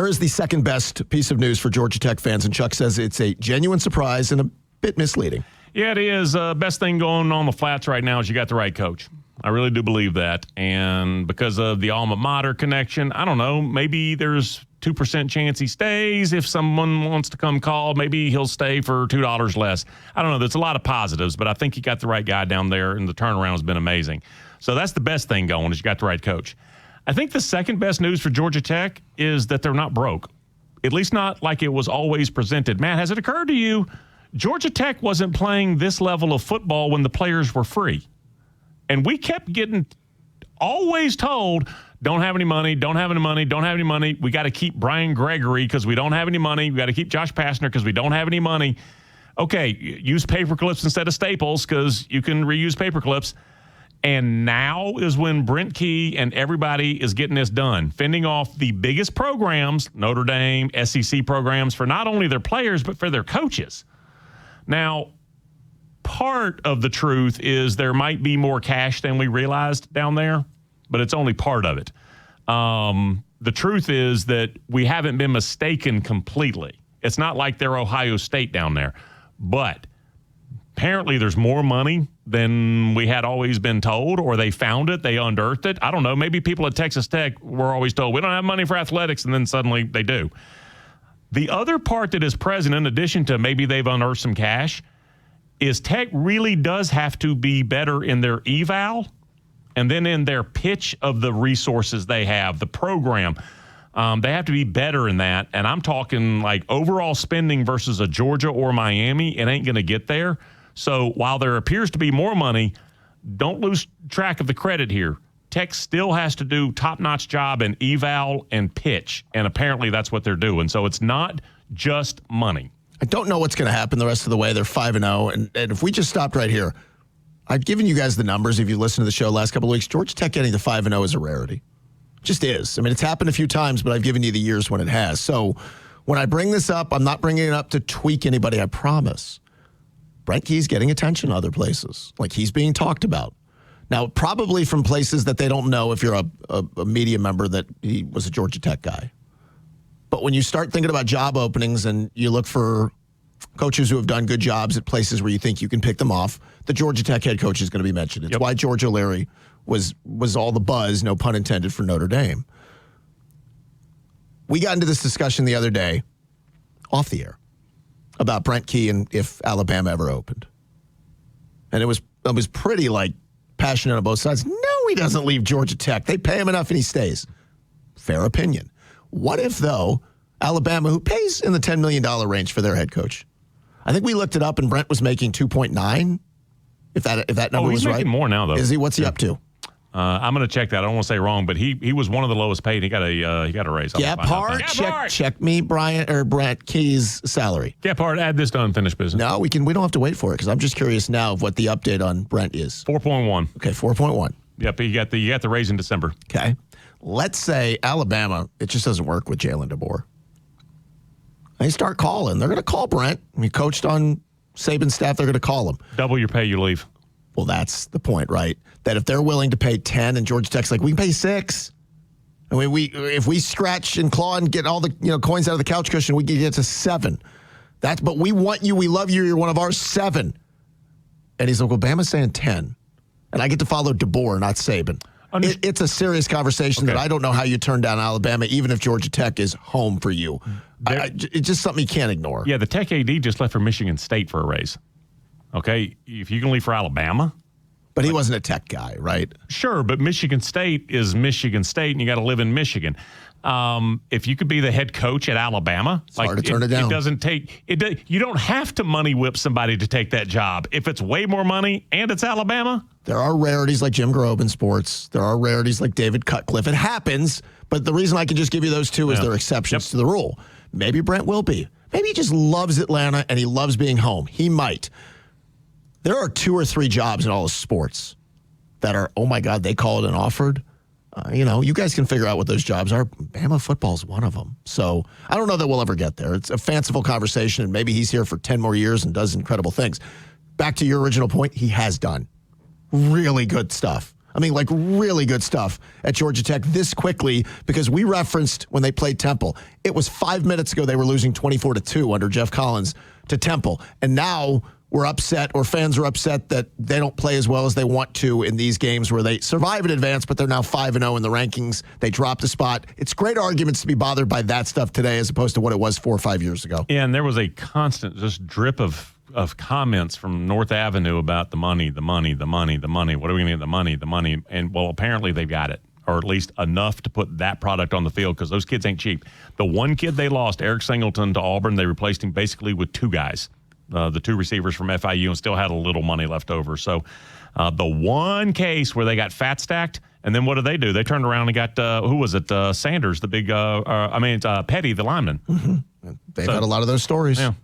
there is the second best piece of news for Georgia Tech fans, and Chuck says it's a genuine surprise and a bit misleading. Yeah, it is. Best thing going on the flats right now is you got the right coach. I really do believe that. And because of the alma mater connection, I don't know, maybe there's 2% chance he stays. If someone wants to come call, maybe he'll stay for $2 less. I don't know. There's a lot of positives, but I think you got the right guy down there, and the turnaround has been amazing. So that's the best thing going is you got the right coach. I think the second best news for Georgia Tech is that they're not broke, at least not like it was always presented. Matt, has it occurred to you Georgia Tech wasn't playing this level of football when the players were free? And we kept getting always told, don't have any money, don't have any money, don't have any money. We got to keep Brian Gregory because we don't have any money. We got to keep Josh Pastner because we don't have any money. Okay, use paper clips instead of staples because you can reuse paper clips. And now is when Brent Key and everybody is getting this done, fending off the biggest programs, Notre Dame, SEC programs, for not only their players but for their coaches. Now, part of the truth is there might be more cash than we realized down there, but it's only part of it. The truth is that we haven't been mistaken completely. It's not like they're Ohio State down there, but apparently there's more money than we had always been told, or they found it, they unearthed it. I don't know. Maybe people at Texas Tech were always told, we don't have money for athletics, and then suddenly they do. The other part that is present, in addition to maybe they've unearthed some cash, is Tech really does have to be better in their eval and then in their pitch of the resources they have, the program. They have to be better in that. And I'm talking like overall spending versus a Georgia or Miami. It ain't going to get there. So while there appears to be more money, don't lose track of the credit here. Tech still has to do top-notch job in eval and pitch. And apparently that's what they're doing. So it's not just money. I don't know what's going to happen the rest of the way. They're 5-0. And if we just stopped right here, I've given you guys the numbers. If you listened to the show the last couple of weeks, Georgia Tech getting to 5-0 is a rarity. It just is. I mean, it's happened a few times, but I've given you the years when it has. So when I bring this up, I'm not bringing it up to tweak anybody, I promise. Brent Key's getting attention other places. Like, he's being talked about. Now, probably from places that they don't know if you're a media member that he was a Georgia Tech guy. But when you start thinking about job openings and you look for coaches who have done good jobs at places where you think you can pick them off, the Georgia Tech head coach is going to be mentioned. It's why George O'Leary was all the buzz, no pun intended, for Notre Dame. We got into this discussion the other day, off the air, about Brent Key and if Alabama ever opened. And it was pretty, like, passionate on both sides. No, he doesn't leave Georgia Tech. They pay him enough and he stays. Fair opinion. What if, though, Alabama, who pays in the $10 million range for their head coach, I think we looked it up and Brent was making 2.9, if that number was right. He's making more now, though. Is he? What's he up to? I'm going to check that. I don't want to say wrong, but he was one of the lowest paid. He got a raise. Check me, Brent Key's salary. Gephardt, add this to unfinished business. No, we don't have to wait for it because I'm just curious now of what the update on Brent is. 4.1. Okay, 4.1. Yep, you got the raise in December. Okay. Let's say Alabama, it just doesn't work with Jalen DeBoer. They start calling. They're going to call Brent. He coached on Saban's staff. They're going to call him. Double your pay, you leave. Well, that's the point, right? That if they're willing to pay 10 and Georgia Tech's like, we can pay 6. I mean, if we scratch and claw and get all the coins out of the couch cushion, we can get to 7. But we want you. We love you. You're one of our 7. And he's like, well, Bama's saying 10. And I get to follow DeBoer, not Saban. It's a serious conversation that I don't know how you turn down Alabama, even if Georgia Tech is home for you. It's just something you can't ignore. Yeah, the Tech AD just left for Michigan State for a raise. Okay, if you can leave for Alabama. But he wasn't a Tech guy, right? Sure, but Michigan State is Michigan State, and you got to live in Michigan. If you could be the head coach at Alabama, it's hard to turn it down. It doesn't take it. You don't have to money whip somebody to take that job. If it's way more money and it's Alabama, there are rarities like Jim Grobe in sports. There are rarities like David Cutcliffe. It happens, but the reason I can just give you those two is they're exceptions to the rule. Maybe Brent will be. Maybe he just loves Atlanta and he loves being home. He might. There are 2 or 3 jobs in all of sports that are, oh my God, they called and offered. You guys can figure out what those jobs are. Bama football is one of them. So I don't know that we'll ever get there. It's a fanciful conversation, and maybe he's here for 10 more years and does incredible things. Back to your original point, he has done really good stuff. I mean, like really good stuff at Georgia Tech this quickly because we referenced when they played Temple. It was 5 minutes ago they were losing 24-2 under Jeff Collins to Temple. And now we're upset, or fans are upset that they don't play as well as they want to in these games where they survive in advance, but they're now 5-0 in the rankings. They dropped a spot. It's great arguments to be bothered by that stuff today as opposed to what it was 4 or 5 years ago. Yeah, and there was a constant just drip of comments from North Avenue about the money. What are we going to get? The money. And, well, apparently they've got it, or at least enough to put that product on the field because those kids ain't cheap. The one kid they lost, Eric Singleton, to Auburn, they replaced him basically with 2 guys. The 2 receivers from FIU, and still had a little money left over. So the one case where they got fat stacked, and then what did they do? They turned around and got, who was it? Sanders, the big, Petty, the lineman. Mm-hmm. They've had a lot of those stories. Yeah.